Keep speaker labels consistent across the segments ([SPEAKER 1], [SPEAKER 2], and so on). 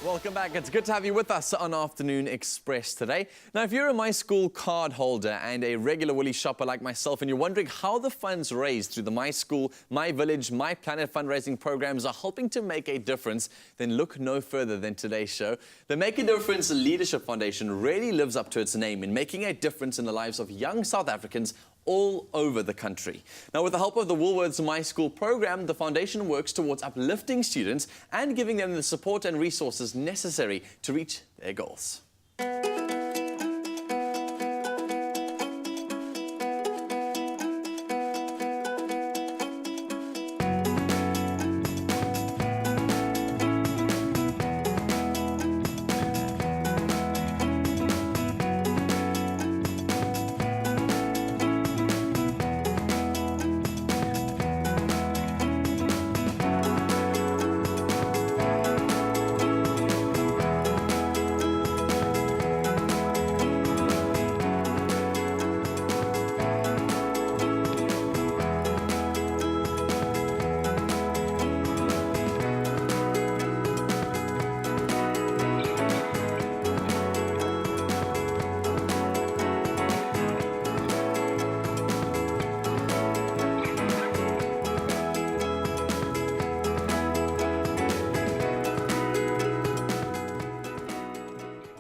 [SPEAKER 1] Welcome back. It's good to have you with us on Afternoon Express today. Now, if you're a My School card holder and a regular Woolies shopper like myself, and you're wondering how the funds raised through the My School, My Village, My Planet fundraising programs are helping to make a difference, then look no further than today's show. The Make a Difference Leadership Foundation really lives up to its name in making a difference in the lives of young South Africans all over the country. Now, with the help of the Woolworths My School program, the foundation works towards uplifting students and giving them the support and resources necessary to reach their goals.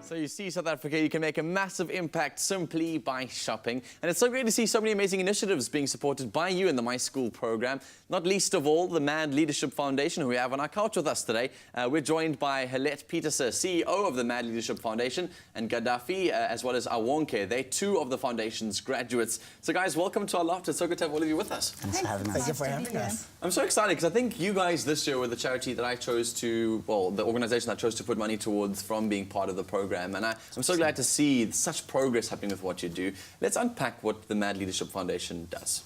[SPEAKER 1] So you see, South Africa, you can make a massive impact simply by shopping. And it's so great to see so many amazing initiatives being supported by you in the My School program. Not least of all, the Mad Leadership Foundation, who we have on our couch with us today. We're joined by Helette Pieterse, CEO of the Mad Leadership Foundation, and Gaddafi, as well as Awonke. They're two of the foundation's graduates. So guys, welcome to our loft. It's so good to have all of you with us.
[SPEAKER 2] Thanks for having us. Thank you for having us.
[SPEAKER 1] I'm so excited because I think you guys this year were the charity that I chose to, well, the organization I chose to put money towards from being part of the program. And I'm so glad to see such progress happening with what you do. Let's unpack what the Mad Leadership Foundation does.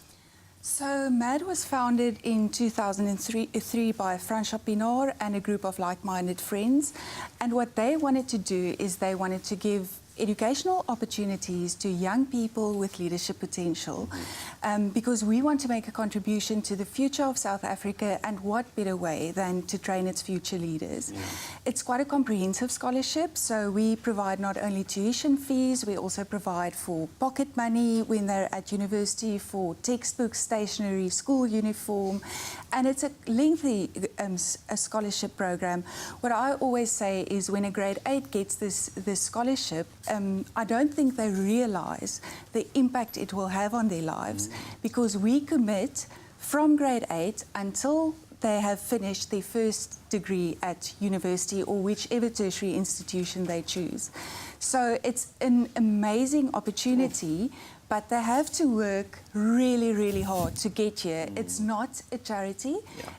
[SPEAKER 3] So MAD was founded in 2003 by François Pinard and a group of like-minded friends. And what they wanted to do is they wanted to give educational opportunities to young people with leadership potential, because we want to make a contribution to the future of South Africa, and what better way than to train its future leaders. It's quite a comprehensive scholarship, so we provide not only tuition fees, we also provide for pocket money when they're at university, for textbooks, stationery, school uniform, and it's a lengthy a scholarship program. What I always say is when a grade 8 gets this scholarship, I don't think they realize the impact it will have on their lives, because we commit from grade 8 until they have finished their first degree at university or whichever tertiary institution they choose. So it's an amazing opportunity, but they have to work really, really hard to get here. It's not a charity.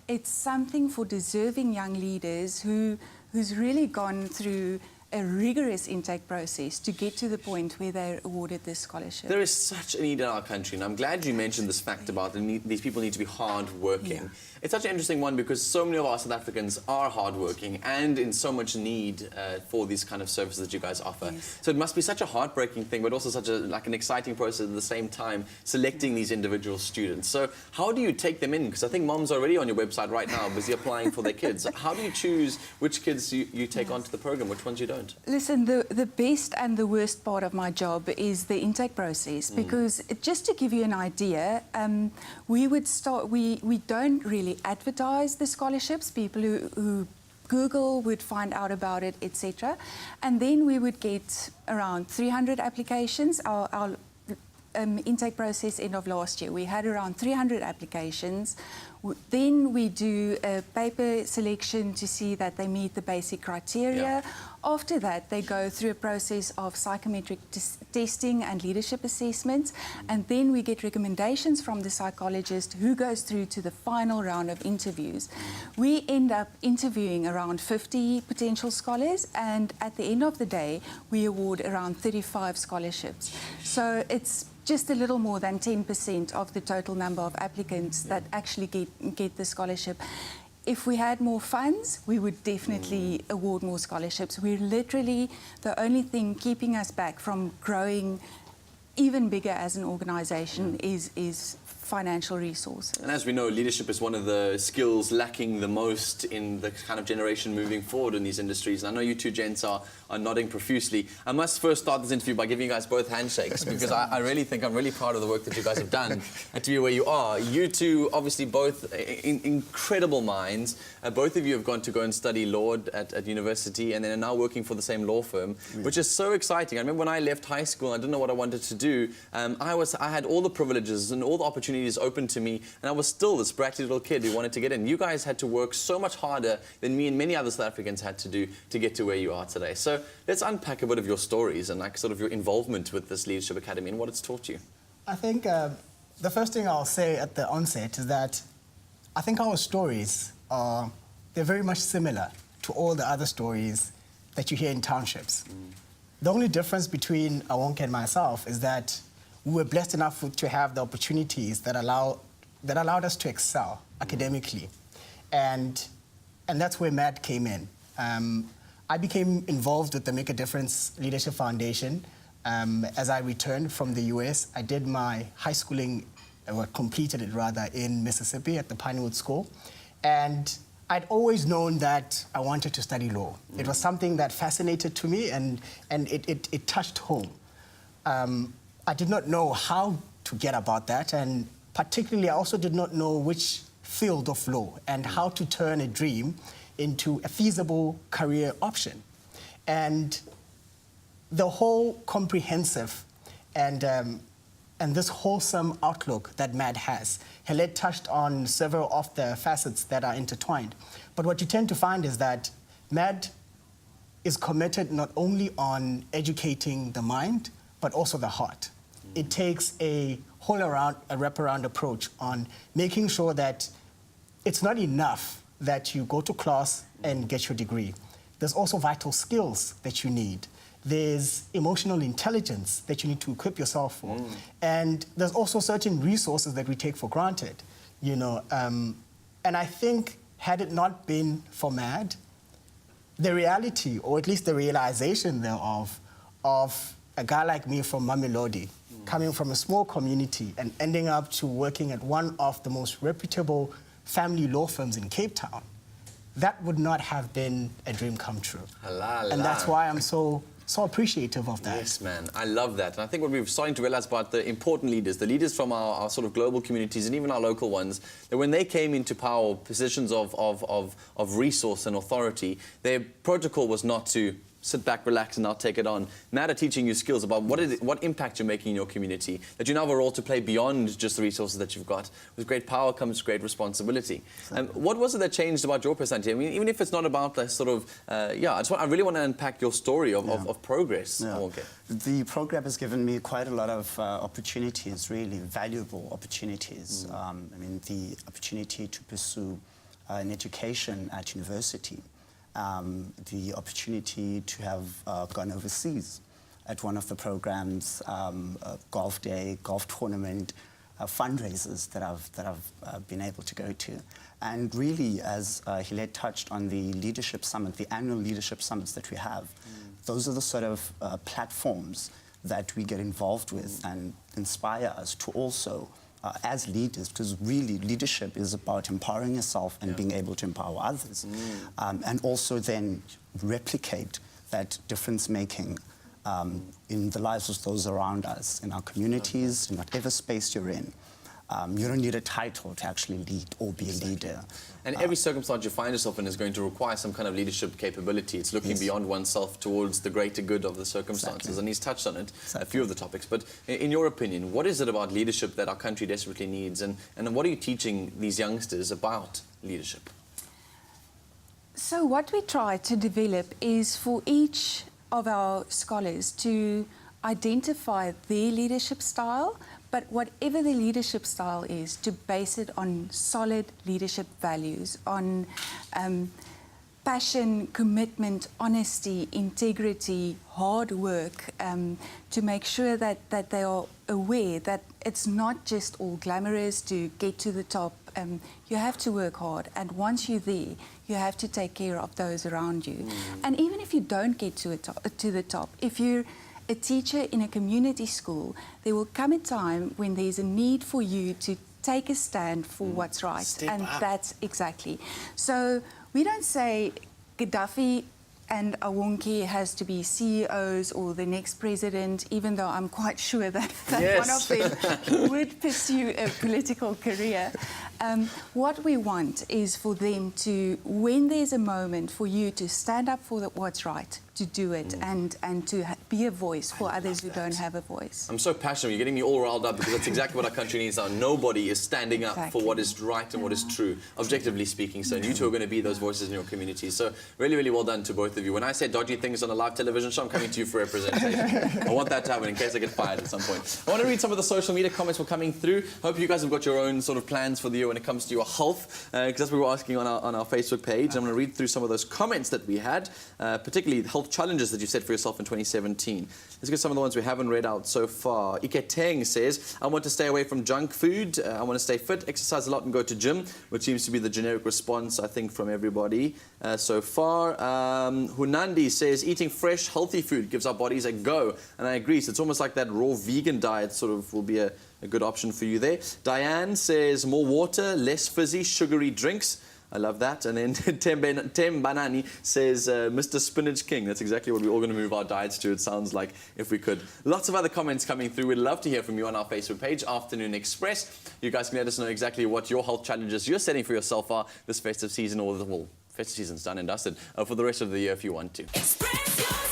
[SPEAKER 3] It's something for deserving young leaders who's really gone through a rigorous intake process to get to the point where they're awarded this scholarship.
[SPEAKER 1] There is such a need in our country, and I'm glad you mentioned this fact about these people need to be hard-working. It's such an interesting one because so many of our South Africans are hard-working and in so much need for these kind of services that you guys offer. So it must be such a heartbreaking thing, but also such a an exciting process at the same time, selecting these individual students. So how do you take them in? Because I think moms are already on your website right now, busy applying for their kids. How do you choose which kids you take onto the program, which ones you don't?
[SPEAKER 3] Listen, the best and the worst part of my job is the intake process, because just to give you an idea, we don't really advertise the scholarships. People who Google would find out about it, etc. And then we would get around 300 applications. Our intake process end of last year, we had around 300 applications. Then we do a paper selection to see that they meet the basic criteria. After that, they go through a process of psychometric testing and leadership assessments, and then we get recommendations from the psychologist who goes through to the final round of interviews. We end up interviewing around 50 potential scholars, and at the end of the day, we award around 35 scholarships. So it's just a little more than 10% of the total number of applicants that actually get the scholarship. If we had more funds, we would definitely award more scholarships. We're literally the only thing keeping us back from growing even bigger as an organization is financial resources.
[SPEAKER 1] And as we know, leadership is one of the skills lacking the most in the kind of generation moving forward in these industries. And I know you two gents are nodding profusely. I must first start this interview by giving you guys both handshakes, because I really think I'm really proud of the work that you guys have done and to be where you are. You two, obviously both incredible minds. Both of you have gone and study law at university, and then are now working for the same law firm, which is so exciting. I remember when I left high school, I didn't know what I wanted to do. I had all the privileges and all the opportunities open to me, and I was still this bratty little kid who wanted to get in. You guys had to work so much harder than me and many other South Africans had to do to get to where you are today. So let's unpack a bit of your stories and like sort of your involvement with this Leadership Academy and what it's taught you.
[SPEAKER 2] I think the first thing I'll say at the onset is that I think our stories they're very much similar to all the other stories that you hear in townships. The only difference between Awonke and myself is that we were blessed enough to have the opportunities that allowed us to excel academically. And that's where MAD came in. I became involved with the Make a Difference Leadership Foundation as I returned from the US. I did my high schooling, or completed it rather, in Mississippi at the Pinewood School. And I'd always known that I wanted to study law. It was something that fascinated to me, and it touched home. I did not know how to get about that, and particularly I also did not know which field of law and how to turn a dream into a feasible career option. And the whole comprehensive and this wholesome outlook that MAD has, Helene touched on several of the facets that are intertwined. But what you tend to find is that MAD is committed not only on educating the mind, but also the heart. It takes a wraparound approach on making sure that it's not enough that you go to class and get your degree. There's also vital skills that you need. There's emotional intelligence that you need to equip yourself for. And there's also certain resources that we take for granted, you know. And I think had it not been for MAD, the reality, or at least the realization thereof, of a guy like me from Mamelodi, coming from a small community and ending up to working at one of the most reputable family law firms in Cape Town, that would not have been a dream come true. And that's why I'm so appreciative of that.
[SPEAKER 1] Yes, man. I love that. And I think what we're starting to realize about the important leaders, the leaders from our sort of global communities and even our local ones, that when they came into power, positions of resource and authority, their protocol was not to sit back, relax, and I'll take it on. MAD are teaching you skills about what impact you're making in your community, that you now have a role to play beyond just the resources that you've got. With great power comes great responsibility. What was it that changed about your personality? I mean, even if it's not about the sort of, I really want to unpack your story of progress. Okay.
[SPEAKER 4] The program has given me quite a lot of opportunities, really valuable opportunities. I mean, the opportunity to pursue an education at university. The opportunity to have gone overseas at one of the programs, golf day, golf tournament, fundraisers that I've been able to go to. And really, as Helene touched on the leadership summit, the annual leadership summits that we have, those are the sort of platforms that we get involved with and inspire us to also as leaders, because really leadership is about empowering yourself and being able to empower others. And also then replicate that difference-making in the lives of those around us, in our communities, in whatever space you're in. You don't need a title to actually lead or be a leader.
[SPEAKER 1] And every circumstance you find yourself in is going to require some kind of leadership capability. It's looking beyond oneself towards the greater good of the circumstances. And he's touched on it, a few of the topics. But in your opinion, what is it about leadership that our country desperately needs? And what are you teaching these youngsters about leadership?
[SPEAKER 3] So what we try to develop is for each of our scholars to identify their leadership style, but whatever the leadership style is, to base it on solid leadership values, on passion, commitment, honesty, integrity, hard work, to make sure that they are aware that it's not just all glamorous to get to the top. You have to work hard, and once you're there, you have to take care of those around you. And even if you don't get to the top, if you're a teacher in a community school, there will come a time when there's a need for you to take a stand for what's right.
[SPEAKER 2] Step
[SPEAKER 3] and
[SPEAKER 2] up.
[SPEAKER 3] that's exactly. So we don't say Gaddafi and Awonki has to be CEOs or the next president, even though I'm quite sure that one of them would pursue a political career. What we want is for them to, when there's a moment for you to stand up for what's right, to do it and to be a voice for others who don't have a voice.
[SPEAKER 1] I'm so passionate. You're getting me all riled up because that's exactly what our country needs now. Nobody is standing up for what is right and what is true, objectively speaking. So you two are going to be those voices in your community. So really, really well done to both of you. When I say dodgy things on a live television show, I'm coming to you for representation. I want that to happen in case I get fired at some point. I want to read some of the social media comments we're coming through. Hope you guys have got your own sort of plans for the year when it comes to your health, because that's what we were asking on our Facebook page. I'm going to read through some of those comments that we had, particularly health challenges that you set for yourself in 2017. Let's get some of the ones we haven't read out so far. Iketeng says, I want to stay away from junk food. I want to stay fit, exercise a lot and go to gym, which seems to be the generic response, I think, from everybody so far. Hunandi says, eating fresh, healthy food gives our bodies a go. And I agree. So it's almost like that raw vegan diet sort of will be a good option for you there. Diane says, more water, less fizzy, sugary drinks. I love that. And then Tem Banani says, Mr. Spinach King. That's exactly what we're all going to move our diets to, it sounds like, if we could. Lots of other comments coming through. We'd love to hear from you on our Facebook page, Afternoon Express. You guys can let us know exactly what your health challenges you're setting for yourself are this festive season, or, well, festive season's done and dusted, for the rest of the year if you want to.
[SPEAKER 5] Express your